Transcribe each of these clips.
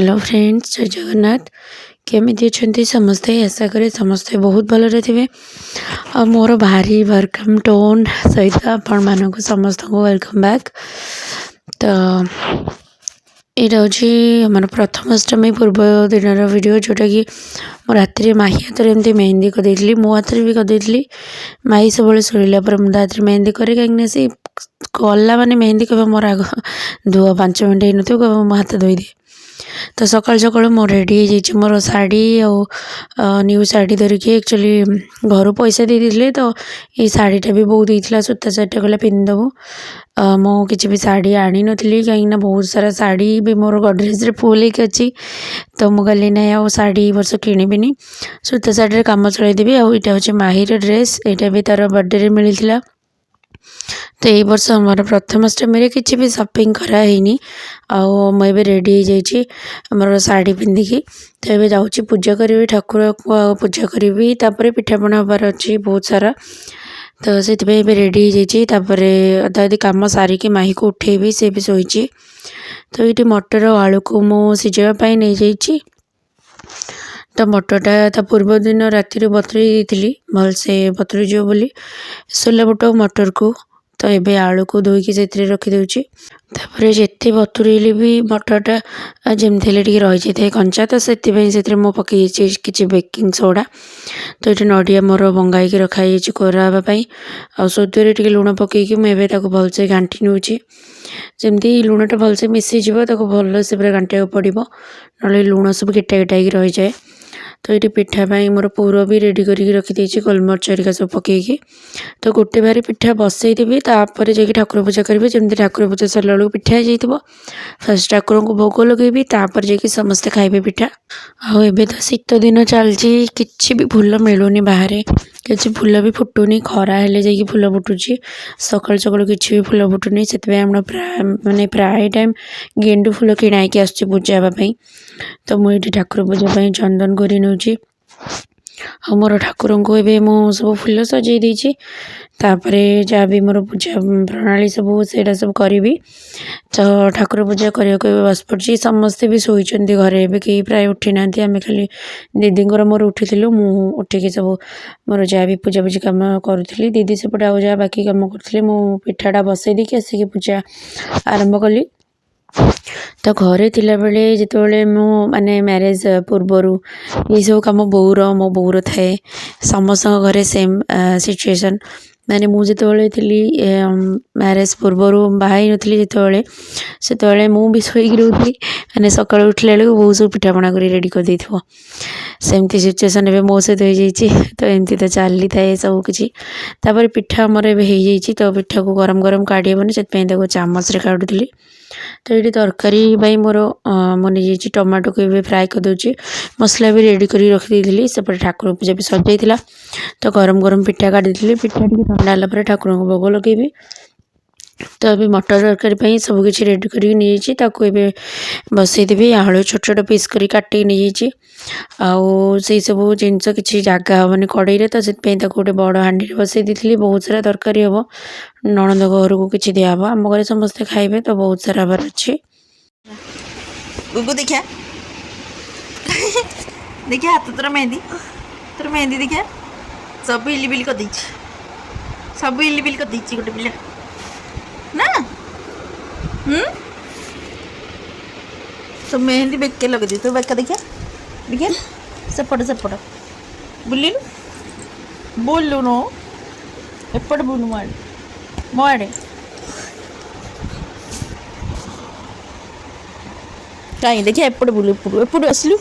Hello friends, जय जगन्नाथ। केमिति अछंती समस्ते? आशा करे समस्ते बहुत भलरे थे। और मोर भारी वेलकम टोन सहित आपण मानक समस्त को वेलकम बैक। तो यहाँ हूँ आम प्रथम अष्टमी पूर्व दिन वीडियो जोटा कि मो राति माही हाथ में एमती मेहंदी करदेली, मो हाथ भी करदेली। माही सब शुणिला हाथ में मेहंदी करे कहीं सी गला मैंने मेहंदी कह मोर आग धुआ 5 मिनट ही नुथ कह मो हाथ धोईदे। तो सकाल सकाल मो रेडी हो मोर शाढ़ी और न्यू शाढ़ी धरिकी एक्चुअली घर पैसा दे देते। तो ये शाढ़ीटा भी बहुत होता सूता शाढ़ीटा कहला पिंधिदेबू। मो किसी भी शाढ़ी आनी नी कहीं बहुत सारा शाढ़ी भी मोर गडरेज फुल होगी अच्छी। तो मुझे कहली ना आ शाढ़ी वर्ष किणविनी, सूता शाढ़ी कम चलदेवी। आईटा हूँ माहिर ड्रेस, यहाँ भी तार बर्थडे मिलता। तो ये वर्ष हमार प्रथम अष्टमी किसी भी शॉपिंग कराइनी। मुझे रेडी हो जाइए आमर शाढ़ी पिंधिकी। तो ये जाऊँ पूजा करी, ठाकुर को पूजा करी, तापर पिठापଣା हबार अच्छी बहुत सारा। तो से रेडी हो जाइए। अधा अधी कम सारिकी माही को उठेबी, सी भी शोची। तो ये मटर आलू को मु सिझापी नहीं जाइए। तो मटरटा पूर्व दिन राति बतुरी देती भलसे बतुरी जो बोली सोला बुट मटर को। तो ये आलू को धोईकी से रखिदे। तापर जिते बतुरेली भी मटरटा जमती टे रही जाए कंचा, तो से पकई कि बेकिंग सोडा। तो ये नड़िया मोर बंगाई रखाई कोरावाई सोदे टे लुण पकईकी मुझे भलसे घाटी नौ। जमती लुणटा भलसे मिसीज भल से पूरा घाटा पड़ो, ना लुण सब गिटा गिटा रही जाए। तो ये पिठापाई मोर पूर भी रेडी करके रखी गोलमरिच हरिका सब पकईकी। तो गोटे बारी पिठा बसई देवी, तापर जाकि ठाकुर पूजा करेंगे। जमी ठाकुर पूजा सरला बेलू पिठा हो फर्स्ट ठाकुर को भोग लगेबी, तापर जाकि समस्ते खाइबे पिठा। आबे तो शीत दिन चलती किसी भी फूल मिलूनी बाहर, किसी फूल भी फुटुनी, खरा हेले जाकि फूल फुटुची। सकाल सकाल किसी भी फूल फुटुनी, से माने प्राय टाइम गेंडु फूल किणाई आस पूजा हाँपाई। तो मुझे ठाकुर पूजा चंदन कर नौची। मोर ठाकुर को ये मु सब फूल सजे देती। तापर जहाँ भी मोर पूजा प्रणाली सब से सब करी। तो ठाकुर पूजा करने को बस पड़ी। समस्ते भी शोचती घरे, ए कहीं प्राय उठी ना। आम खाली दीदी मोर उठीलु, मु उठिकी सब मोर जहाँ भी पूजा पूजी कम करुली। दीदी सेपटे आ जहाँ बाकी कम करुली, मु पिठाटा बसई देकी आसिक पूजा आरंभ कली। तो घरे थिला बेले जिते मु माने मैरेज पूर्वर ये सब कम बोर मो बोर थाए। समस्त घरे सेम सिचुएशन। माने मुझे थी मैरेज पूर्वर बाहर नी जिते मु भी शोक रोली। मैंने सकाल उठला बेलू बहुत सब पिठापଣା कर रेडी कर देथिबो। सेमती सिचुएसन ए मो सहित हो जाइए। तो एमती तो चली थाए सब किसी। तापर पिठा मोर ए हो जाइए। तो पिठा को गरम गरम काढ़ी हेबनी, से चामच काढ़ुली। तो ये तरकारी मोर मुझे टमाटो को भी फ्राए कर दूची। मसला भी रेडी कर रखी सेपटे ठाकुर पूजा भी सजाई। तो गरम गरम पिठा काढ़ी पिठा टी ठंडा है ठाकुर को भोग लगेबी। तो अभी मटर तरकारी सब किसी रेडी कर बसई देवी। आलू छोट छोट पीस कर काटिक नहीं जाइए। सब जिनस किसी जगह हेनी कड़े, तो से गोटे बड़ हाँडी बसई दी। बहुत सारा तरकारी हम नणंद घर को किसी दिहब, आम घर समस्ते खाइबे। तो बहुत सारा हबार अच्छे। देखिया देखिए हाथ तोर मेहंदी देखिए सब इलिबिल कर सब इलिबिल कर गोटे पिला ना। तो मेहंदी बेके लगे दी। तो बेका देखिए देखिए सेपट सेपट बुलिलु बोलु नो एपट बुलु मो आड़े कहीं देखिए एपट बुलु एपट आसलु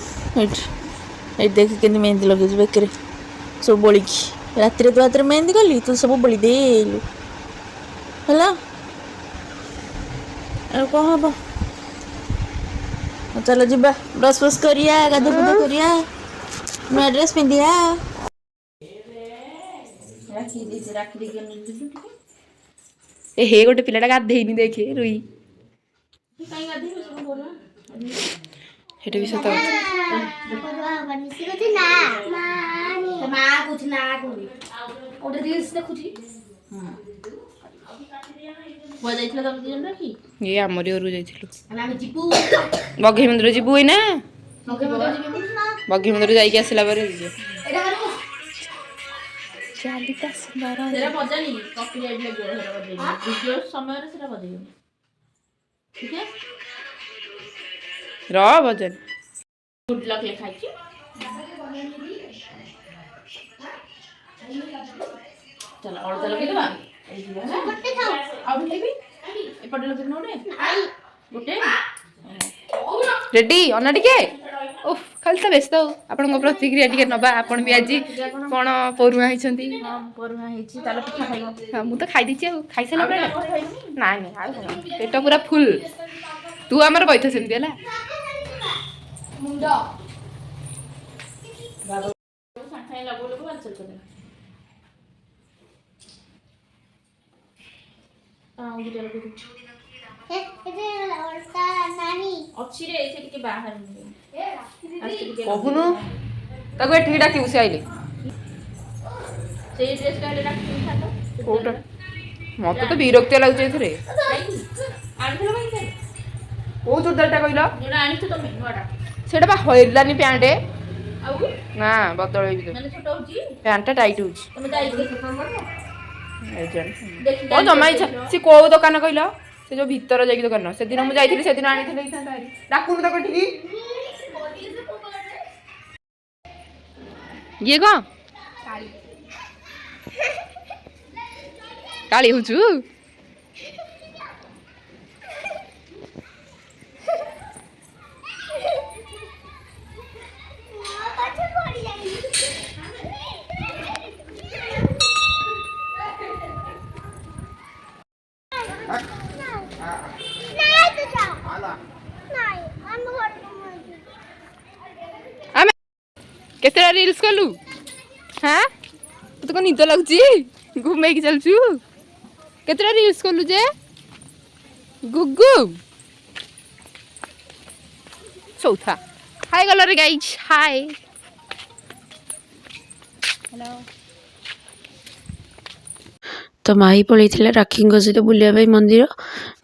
देख के मेहंदी लगे बेकर सब बोली रात तो हाथ मेहंदी कली तो सब बोली देलु है। कौन हम चलो जीवा ब्रश ब्रश करिया गाधु पूजा करिया नया ड्रेस पिंधिया। हे गोटे पिलाटा गाधेनी देखे रुई भी सत ये आमरी घरକୁ ଯାଇଥିଲୁ ବଘେଇ ମନ୍ଦିର ଯିବୁ ଏଇନା ବଘେଇ ମନ୍ଦିର ଯାଇକି ଆସିଲା ପରେ ର ଭଜନ गुड लक लिखाई चल और चल के दबा अब लेबी ए पडे लगे नोडे गुटे रेडी अना टिके ओफ खाली त व्यस्त आपन प्रतिक्रिया टिके नबा आपन भी आज कोन परुआ हिचंती हां परुआ हिची ताले पिठा खाइबो हां मु त खाइ दिछि खाइ सला ना ना पेट पूरा फुल तू हमर बैठ सेमती हला मुंडा बाबा सांठाई लगो लगो आंसर कर आ उडी चलो ए लड़का नानी अच्छी रे से के बाहर कहूनु ताको एठी डाकी उसे आइले सेई ड्रेस का डाकी थातो कोटा मते तो विरक्ति लागु एथरे आनिलो भाई से ओ चुड़दारटा कइलो जोडा आनिछ तो मेनवाटा सेटा बा होइलानी पैंट आउ ना बदल होई माने छोटा होची पैंटटा टाइट होची तमे जाई के छोटा मोर एजन ओ जमाई से को दुकान कइलो से जो भीतर जाई दुकान से दिन मु जाईथिली से दिन आनिथिले इथांता डाकुन त कठी ये को काली काली हुचु केते रील्स कलु हां तो को निद लागुची घुमे की चलचू केते रील्स कलु जे गुगु चौथा हाय गलरे गाइस हाय हेलो तो माही पलि राखी सहित बुलाया मंदिर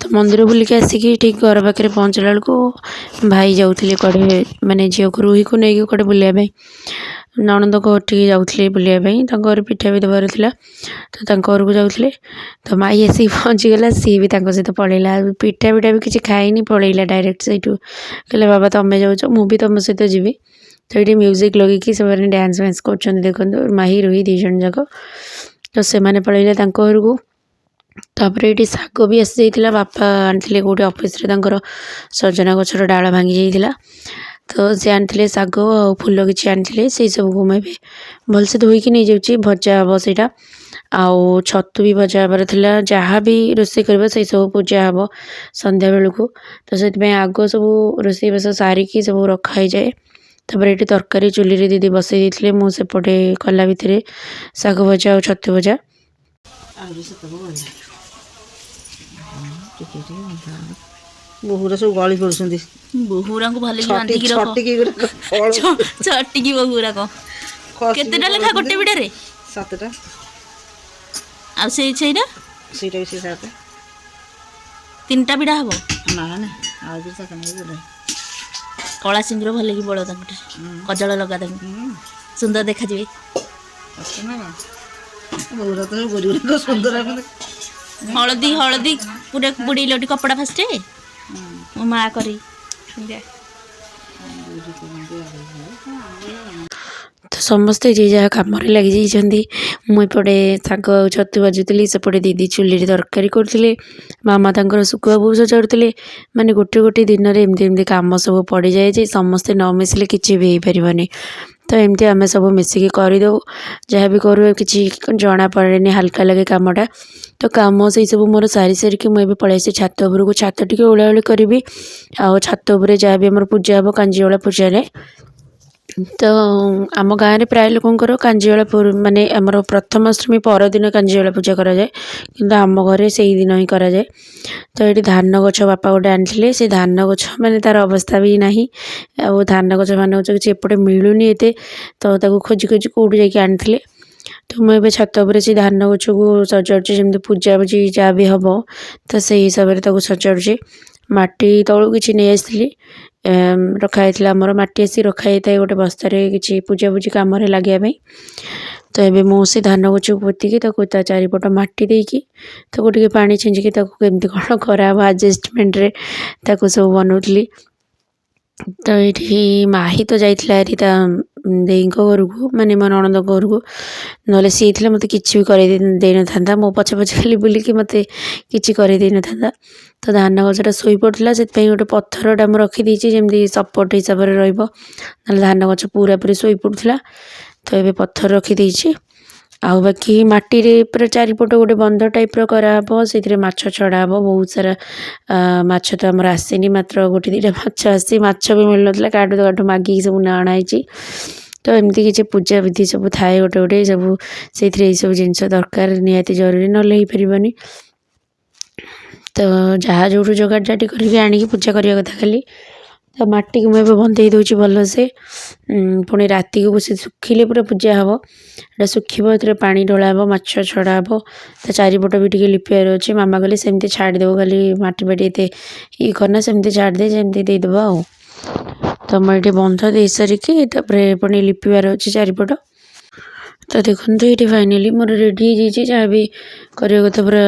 तो मंदिर बुलिक आसिक ठीक घर पाखे पहुँचला बेलू भाई जाऊे कड़े माने झील को रुही को लेकिन कड़े बुलाया नणंद घर टी जाऊे बुलायापी घर पिठा भी देवार था तो घर को जाऊे तो माई आसिक पहुँचीगला सी भी सहित पलैला पिठा पिठा भी किसी खाईनी पलैला डायरेक्ट से कहले बाबा तुम्हें जाऊँ मुझे तुम सहित जी तो ये म्यूजिक लगे से डांस वांस कर देखो माही रुही दी जन जाक तो से मैंने पलैले घर को तापर ये शाग भी आसी जाइए बापा आनी कौटे ऑफिस रे सजना गचर डाल भांगी जाइए तो सी आनी शाग आ फूल किसी आनी से सब को मैं भलसे धोईकी नहीं जाऊँगी भजा हम से आउ छतु भी भजा हबार था जहाँ भी रोषे कर सब पूजा हम संध्या बेलू तो से आग सब रोषे बास सारिकी सब रखाई जाए तापर ये तरकारी चुली रे दीदी बसई देते मुझेपटे कला भितर शाग भजा और छतु भजा बहुरा सब गली पड़ुछंती बहुरा को भले बांधी रखो छटिकी बहुरा को केतेटा लेखा गोटे बिडा रे 7टा आ सेटा भी से 7 3टा बिडा हबो ना ना आ भी सका नहीं बोले कला सिंदूर भले की बड़ तंगटे कजल लगा तंग सुंदर देखा जिवे अच्छा ना बहुरा तो गोरी को सुंदर हलदी हलदी पूरे बुड़ी लोटी कपड़ा फस्टे मो माँ करी तो समस्ते जी जहाँ कम लगी मुझे शाग छतु भाजुली सेपटे दीदी चुली तरकारी करते मामा तर शुखुआ बो सजाड़ते माने गोटे गोटे दिन में एमती कम सब पड़ जाए समस्ते न मिसिले किसी भी हो पारनी तो एमती आम सब मिसिकी करदे जहाँ भी करूँ कि जना पड़े हाल्का लगे कमटा तो कम से सब मोर सारी सारिकी मुझे पलैसी छात उपरको छात टी ओलाओली करी आ छात उपर जहाँ भी आम पूजा हम कांजीवला पूजा तो आम गाँव में प्राय लोकंर कांजीवला माने आमर प्रथमाष्टमी परदिन कांजीवला पूजा करा जाए किंतु आम घरे से ही दिन ही करा जाए तो ये धान गछ बापा गोटे आनी से धान गछ माने तार अवस्था भी ना आ धान गछ मान गछ किसी एपटे मिलूनी एते तो खोजी खोजी कौटू जाकि आनी तो मुझे छत उपर से धान गछ को सजाड़ी जमी पूजा पूजी जहाँ भी हम तो से हिसाब से सजाड़ी माटी तलू कि नहीं आसती रखाई आमर माटी आसी रखाई था गोटे बस्तार कि पूजा पूजी कम लगे तो ये मुझे धान गछ को पोतिकी ता चारिपट माटी देकी गोटे पानी छींचिकी केमती कौन करा आडजस्टमेंट रे सब बनाऊली तो ये माही तो जाइए देई घर को माने मो नणंद घर को ना सी मत कि भी था मो पछे पछे खाली बुलिकी मत कि कर था तो धान गछटा शोई पड़ा से गोटे पत्थरटा मुझे रखीदी जमी सपोर्ट हिसाब से रहा धान गछ पूरा पूरी शोई पड़ा तो ये पत्थर रखीदी आउ बाकी माटी रे पूरा चारिपट गोटे बंध टाइप कराब से माछ छड़ा हम बहुत सारा माछ तो आमर आसेनी मात्र गोटे दुटा माछ आसी माछ भी मिल ना काटू काटू मागिक सब अणाई तो एमती किसी पूजा विधि सब थाए गोटे गोटे सब से सब जिनस दरकार निहाती जरूरी ना हो पारनी तो जहाँ जो जोगाड़ जाटी करके आणिकी पूजा करने कथा खाली तो माटी को मुझे बंधे दूसरी भल से पुणी राति को से सुखिले पूरा पूजा हम एटा सुखी पानी ढला हम माछ छड़ा हम तो चारिपट भी टे लिपार अच्छे मामा कहले सेमती छाड़देव खाली माटी बाटी एत ये करना सेमती छाड़दे जमती देदेव आ तो मुझे बंध दे सारिकी पुणी लिपार अच्छे चारिपट तो देखो ये फाइनाली मोर रेडी हो जहाँ भी करने कथा पूरा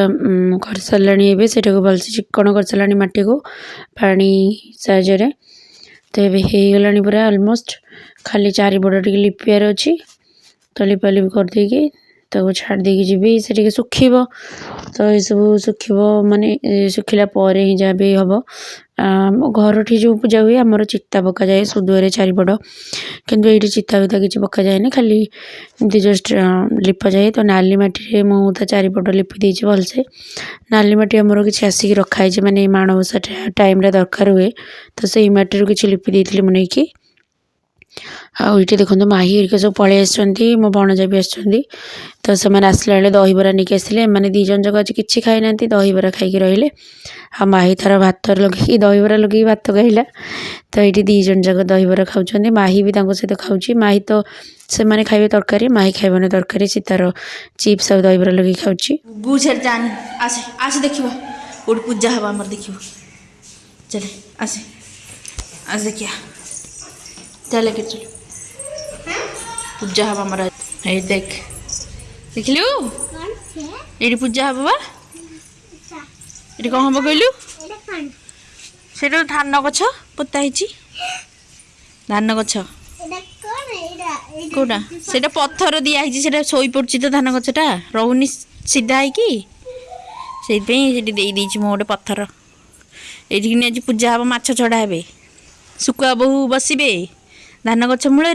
कर सारे से भलसे चिक्कण कर सारे माटी को पानी साहाय्य तो ये होगला पूरा ऑलमोस्ट खाली चारिपट टे लिपार अच्छी तो लिपा लिपि करदेकी तो छाड़ देकी जी से सुखी तो ये सब सुख माने सुखिला ही जहाँ भी हम घर ठी जो पूजा हुए आमर चिता पका जाए सुदूरे चारिपट किंतु ये चिता विता किसी पका जाए खाली एमती जस्ट लिपा जाए तो नाली मटी मुझे चारिपट लिपि देती भलसे नाली मटी आमर कि आसिक रखाई माने माणबसा टाइम दरकार हुए तो से मटी कि लिपि देती मुझे नहीं आईटे देखो माही हरिका सब पलि आसछन्ती मो भणजा भी आसछन्ती तो से आसला बेले दहीबरा नहीं आसते मैंने दी जन जगह आज कि खाई ना दहीबरा खाई रहिले आ माही तार भात लगे दहीबरा लगे भात खाइला तो ये दी जन जगह दहीबरा खाऊँ माही भी सहित खाऊँ माही तो से मैंने खाइबे तरकारी माही खाइबने तरकारी सी तार चिप्स आ दहीबरा लगे खाऊँ गुछर जानी आसे आसे देखिबो गोटे पूजा हवा हमर देखिबो चले आसे आसे देखिया चले के चलो पूजा हवा हमारा ये देख देख लू ये पूजा हवा ये कौन हम कहलु से धान गछ पोता धान गछ कौटा से पत्थर दिखाई से शोई पड़ी तो धान गछटा रोनी सीधा है कि गोटे पत्थर ये आज पूजा हम माछ छड़ा हे सुकुआ बहु बसबे धान गछ मूल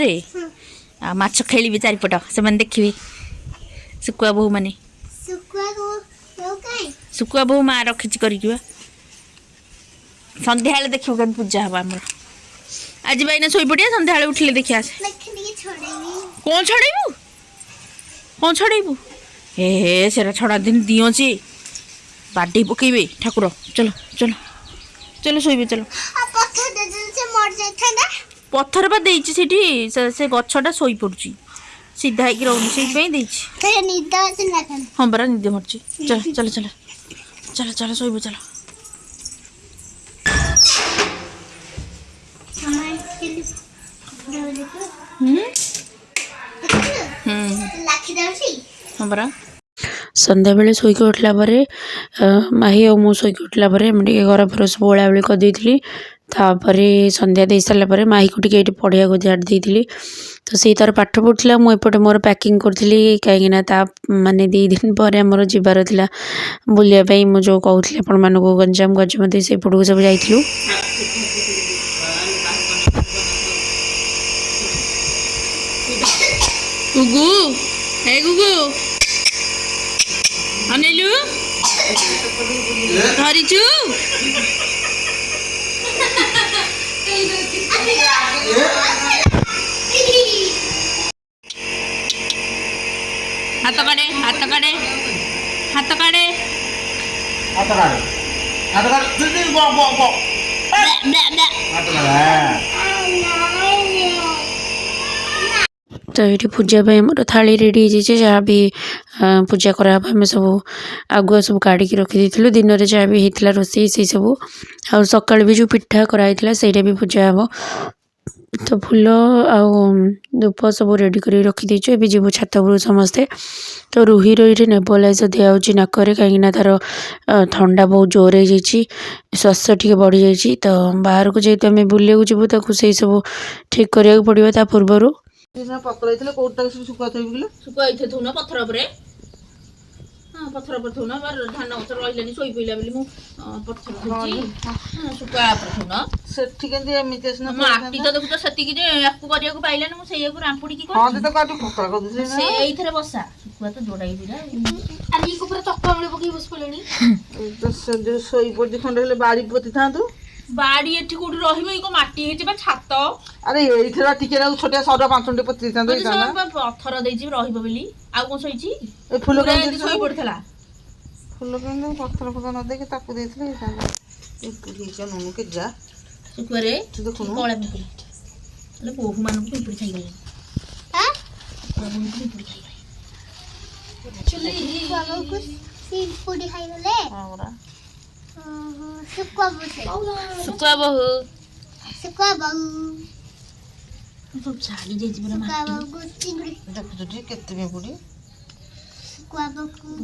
आ माछ खेलिबे चारिपट से देखिए सुकुआ बहु माने सुकुआ बहु माँ रखी कर संध्या देखो के पूजा हम आम आज भाई शोई पड़िया संध्या उठिले देखिया कौन छड़ेबू कौन छड़ेबू हे से छड़ा दिन दिए बाडी पकेबे ठाकुर चलो चलो चलो शोबे चलो पत्थर बा देइछि सेठी से गछटा शोई पड़ुछि सीधा है कि रहउनि सेहि पई देइछि ते निद आछि ना कन हम बरा निद मरछि चल चल चल चल चल शोइबो चल लाखी दाउछि हम बरा संध्या बेले शोक उठला माही और मु शोक उठला घर फर सब ओला बेली करदेली संध्या दे सारापर माही को टे पढ़िया को झाड़ी देती तो सी तार पाठ पढ़ुला मुझे मोर पैकिंग करी कहीं माने 2 दिन पर आमर जीवार था बुलायाई मुझे जो कहूँ आपण मानक गंजाम गजमती से पट को सब जाइलु गुगु हे गुगु अनिलु धरिचु हाथ काटे हाथ काटे हाथ काटे हाथ काटे हाथ काटे जल्दी गो गो गो हाथ काटे तो ये पूजा मोर थाली रेडी हो जहाँ भी पूजा कराब आम सब आगुआ सब काढ़ी रखी दिन में जहाँ भी होता रोषे से सब आ सका भी जो पिठा कराई से भी पूजा हम तो फूल धूप सब रेडी कर रखी देचु ए जीव छात उपरू समस्ते तो रुही रही नेबुलाइजर दिखाई नाक कहीं तार ठंडा बहुत जोर हो श्वास टी बढ़ी जाइए तो बाहर को जेहतु आम बुले जीवु ताकू से सब ठीक करा पड़ो ता पूर्वर पत्र ହେଇଥିଲେ କୋଉଟା ଶୁଖୁଆ ଥୋଇବି କିଲୋ ଶୁଖୁଆ ଏଇଠି ଥଉନ ପଥର ଉପରେ ହଁ ପଥର ଉପରେ ଥଉନ ଧାନ ଗଛ ରହିଲାନି ଶୋଇ ପଇଲା ବୋଲି ମୁଁ ପଥର ଥୋଇଛି ଶୁଖୁଆ ଉପରେ ଥଉନ ସେଠି କେମିତି ଏମିତି ଆସିନା ମାଟି ତ ଦେଖୁଛ ସେତିକି ଯେ ୟାକୁ କରିବାକୁ ପାଇଲାନି ମୁଁ ସେଇଆକୁ ରାମ୍ପୁଡ଼ିକି ହଁ ଯେ ତ କାଟି ପତ୍ର କରିଦେଇଛି ସେ ଏଇଥିରେ ବସା ଶୁଖୁଆ ତ ଯୋଡ଼ାଇ ବିରା ଆଜି ଉପରେ ଚକା ମୂଳେ ପକେଇ ବସି ପଡ଼ିଲେଣି ସେ ଯୋଉ ଶୋଇ ପଡିଛି ଖଣ୍ଡେ ହେଲେ ବାଡ଼ି ପୋତିଥାନ୍ତୁ ବାଡ଼ି ଏଠି କୋଉଠି ରହିବ ଏଇ କଣ ମାଟି ହେଇଛି ବା ଛାତ ଆରେ ଏଇଥିରେ ଟିକେ ନାକୁ ଛୋଟିଆ ସର 5 ମିନିଟ୍ ପୋତି ଦେଇଥାନ୍ତୁ ପଥର ଦେଇଛି ରହିବ ବୋଲି ଆଉ କଣ ଶୋଇଛି ଏ ଫୁଲ କେମିତି ଶୋଇ ପଡ଼ିଥିଲା ଫୁଲ କେମିତି ପତ୍ର ଫୁଲ ନ ଦେଇକି ତାକୁ ଦେଇଥିଲେ ହେଇଥାନ୍ତା ଏ ପୁଲିକା ନୁନୁ କେ ଯା ଶୁଖୁଆରେ ଦେଖୁନୁ କଳା ପିମ୍ପୁଡ଼ି ହେଲେ ବୋହୁ ମାନଙ୍କୁ ପିମ୍ପୁଡ଼ି ଖାଇଗଲେ ପିମ୍ପୁଡ଼ି ଖାଇଗଲେ ଶୁଖୁଆ ବୋହୁ ସବୁ ଛାଡ଼ି ଯାଇଛି ପୁରା ମାଟି ଦେଖୁଛୁ ଟିକେ କେତେ ପିମ୍ପୁଡ଼ି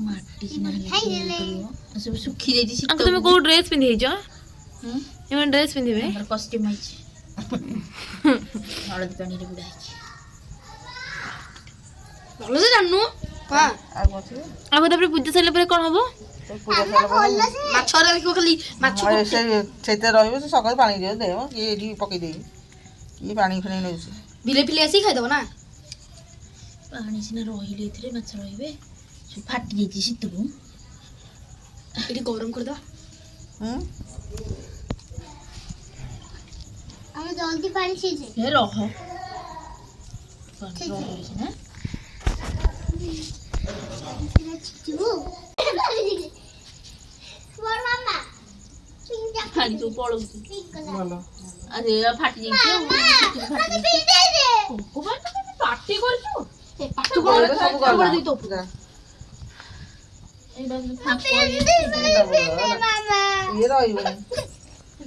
ମାଟି ସବୁ ଶୁଖି ଯାଇଛି ତମେ କୋଉ ଡ୍ରେସ୍ ପିନ୍ଧିଛ ଏମାନେ ଡ୍ରେସ୍ ପିନ୍ଧିବେ କଷ୍ଟ୍ୟୁମ୍ ହେଇଛି ହଳଦୀ ପାଣିରେ ବୁଡ଼ା ହେଇଛି ଭଲ ସେ ଜାଣିନୁ ଆଉ ତାପରେ ପୂଜା ସରିଲା ପରେ କ'ଣ ହବ ମାଛରେ ଦେଖିବ ଖାଲି ମାଛ ସେଇଥିରେ ରହିବ ସେ ସକାଳୁ ପାଣି ଦିଅ ଦେବ କିଏ ଏଇଠି ପକେଇ ଦେଇକି କିଏ ପାଣି ଫାଣି ନେଉଛି ବିଲେ ଫିଲେ ଆସିକି ଖାଇଦେବ ନା ପାଣି ସିନା ରହିଲେ ଏଥିରେ ମାଛ ରହିବେ ସବୁ ଫାଟି ଯାଇଛି ଶୀତକୁ ଏଠି ଗରମ କରିଦେବା ଆମେ ଜଲ୍ଦି ପାଣି ସିଝେ ରହ ପାଣି ସବୁ ପଳଉଛି ଆରେ ଫାଟି ଯାଇଛି ପାଟି କରିଛୁ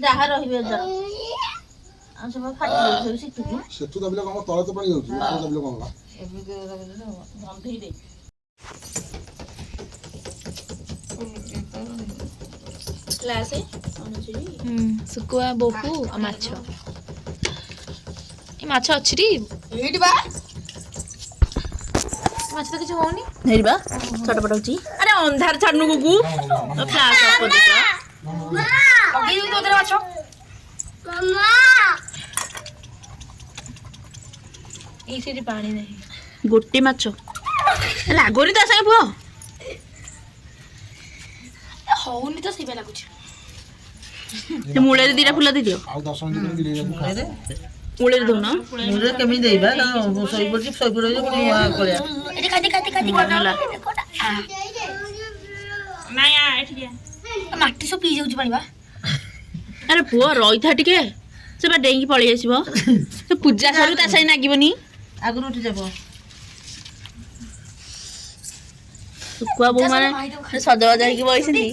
ଯାହା ରହିବେ ଆଉ ସବୁ ଫାଟି ଯାଉଛି ଶୀତକୁ ସେଠୁ ଦବିଲେ କଣ ତଳେ ତ ପାଣି ଯାଉଛି ଦବିଲେ କଣ ହେଲା ବନ୍ଧେଇ ଦେ ଗ୍ଲାସ୍ ଶୁଖୁଆ ବୋହୁ ଆଉ ମାଛ ଏ ମାଛ ଅଛି ଟି ଏଇଠି ବା ମାଛ ତ କିଛି ହଉନି ଏଇଠି ବା ଛଟପଟ ହଉଛି ଆରେ ଅନ୍ଧାର ଛାଡୁନୁ ଗୁଗୁ ଫ୍ଲାସ୍ ଅଫ୍ କରିଦେଇଛ ପକେଇ ଦେବି ତୋ ଦେହରେ ମାଛ ଏଇଠି ପାଣି ନାହିଁ ଗୋଟେ ମାଛ ଲାଗୋନି ତା ସାଙ୍ଗେ ପୁଅ ହଉନି ତ ସେଇଟା ଲାଗୁଛି ମୂଳରେ ଦିଟା ଫୁଲ ଦେଇଦିଅ ଆଉ 10 ମିନିଟ୍ ଗିଲେଇ ମୂଳରେ ଦଉନ ମୁଣ୍ଡରେ କେମିତି ଦେଇବା ଶୋଇ ପଡ଼ିଛି ମାଟି ସବୁ ପିଇ ଯାଉଛି ପାଣି ବା ଆରେ ପୁଅ ରହିଥା ଟିକେ ସେ ବା ଡେଇଁକି ପଳେଇ ଆସିବ ସେ ପୂଜା ସରୁ ତା ସାଙ୍ଗେ ନାଗିବନି ଆଗରୁ ଉଠି যাব ଶୁଖୁଆ ବୋହୁ ମାନେ ସଜବାଜ ହେଇକି ବଇଛନ୍ତି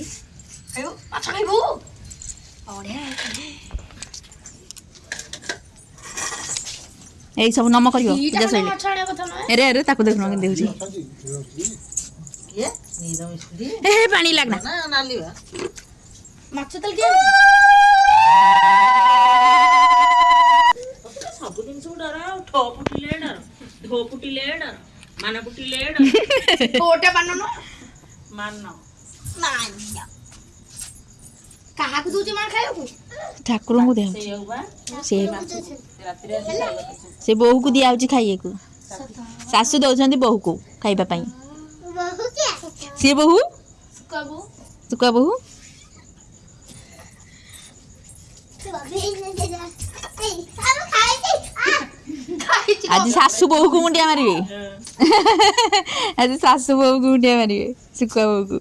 ଏଇ ସବୁ ନମ କରିବ ପୂଜା ସଇଲେ ଏରେ ଏରେ ତାକୁ ଦେଖୁନ କେମିତି ହେଉଛି ଏ ପାଣି ଲାଗନା ମାଛ ତାହେଲେ କିଏ ସବୁ ଜିନିଷ ଡର ଠୋ ଫୁଟିଲେ ଡର ଢୋ ଫୁଟିଲେ ଡର ମାନ ଫୁଟିଲେ ଡର କୋଟା ମାନ କାହାକୁ ଦଉଛ ମାର ଖାଇବାକୁ ଠାକୁରଙ୍କୁ ଦିଆ ସେ ବୋହୂକୁ ଦିଆହଉଛି ଖାଇବାକୁ ଶାଶୁ ଦଉଛନ୍ତି ବୋହୂକୁ ଖାଇବା ପାଇଁ ସିଏ ବୋହୂ ଶୁଖୁଆ ବୋହୂ ଆଜି ଶାଶୁ ବୋହୂକୁ ମୁଣ୍ଡିଆ ମାରିବେ ଆଜି ଶାଶୁ ବୋହୂକୁ ମୁଣ୍ଡିଆ ମାରିବେ ଶୁଖୁଆ ବୋହୂକୁ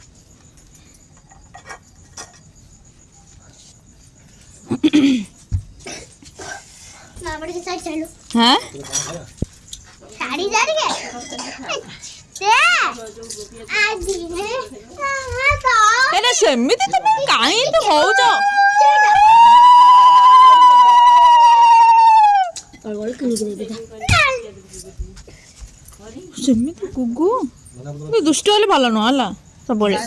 हाँ साड़ी जा रही है ହେଲେ ସେମିତି ତମେ କାହିଁ ତ ହଉଛ ସେମିତି ଗୁଗୁ ଦୁଷ୍ଟ ହେଲେ ଭଲ ନୁହଁ ହେଲା ସବୁବେଳେ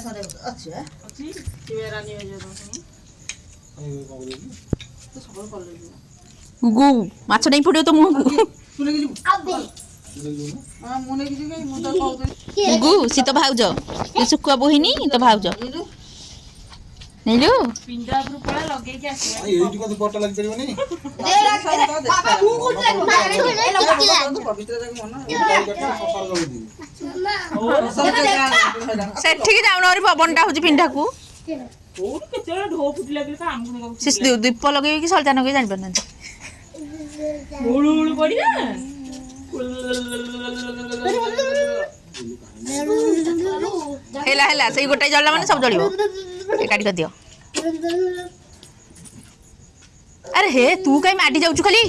ଗୁଗୁ ମାଛ ନେଇ ପଡିବ ତ ମୁହଁକୁ ଗୁଗୁ ସି ତ ଭାଉଜ ଶୁଖୁଆ ବୋହିନି ତ ଭାଉଜ ନେଇଲୁ ଏଇଠି କଣ ପଟା ଲାଗିପାରିବନି ସେଠିକି ଯାଉନ ପବନଟା ହଉଛି ପିଣ୍ଡାକୁ ଦୀପ ଲଗେଇକି ସଳିତା ଲଗେଇ ଜାଣିପାରୁନାହାନ୍ତି ହେଲା ହେଲା ସେଇ ଗୋଟାଏ ଜଳିଲା ମାନେ ସବୁ ଜଳିବ ଏକାଠି କରିଦିଅ ଆରେ ହେ ତୁ କାଇଁ ମାଡି ଯାଉଛୁ ଖାଲି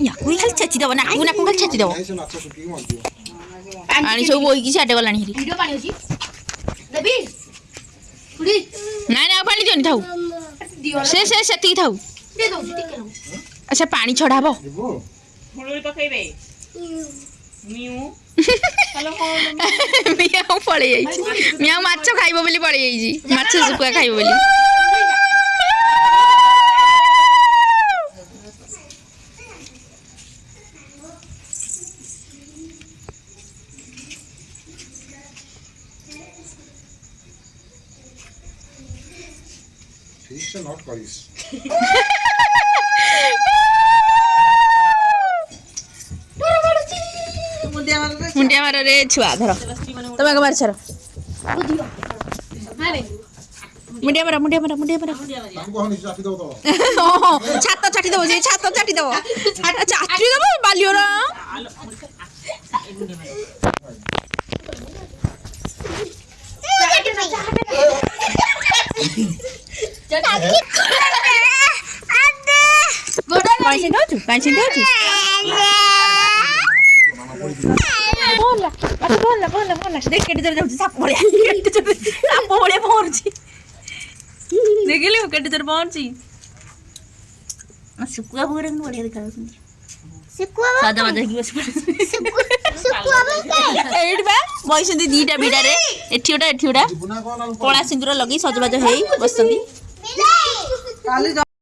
ୟାକୁ ଖାଲି ଛେଚି ଦବ ନାକୁ ଖାଲି ଛେଚି ଦବ ପାଣି ସବୁ ବୋହିକି ଛାଡେ ଗଲାଣି ହେରି ନାଇଁ ନାଇଁ ଆଉ ପାଣି ଦିଅନି ଥାଉ ସେ ସେତିକି ଥାଉ ଆଚ୍ଛା ପାଣି ଛଡା ହବ ମିଆଁ ପଳେଇ ଯାଇଛି ମିଆଁ ମାଛ ଖାଇବ ବୋଲି ପଳେଇ ଯାଇଛି ମାଛ ଶୁଖୁଆ ଖାଇବ ବୋଲି Fish not curries. ମୁଣ୍ଡିଆ ମାରରେ ଛୁଆ ଧର ତମେ ଆଗ ମାରି ଛାର ମୁଣ୍ଡିଆ ମାର ଛାତ ଚାଟି ଦବ ଯେ ଛାତ ଚାଟି ଦବ ଚାଟି ଦବ ବାଲିଓର କାଇଁ ଦେଖିଲୁ କେତେ ଜୋର ପହଞ୍ଚି ଶୁଖୁଆ ଭୋଗରେ ବଢିଆ ଦେଖାଯାଉଛନ୍ତି ଏଇଠି ବା ବଇଛନ୍ତି ଦିଟା ବିଡାରେ ଏଠି ଗୋଟା କଳା ସିନ୍ଦୁର ଲଗେଇ ସଜବାଜ ହେଇ ବସିଛନ୍ତି।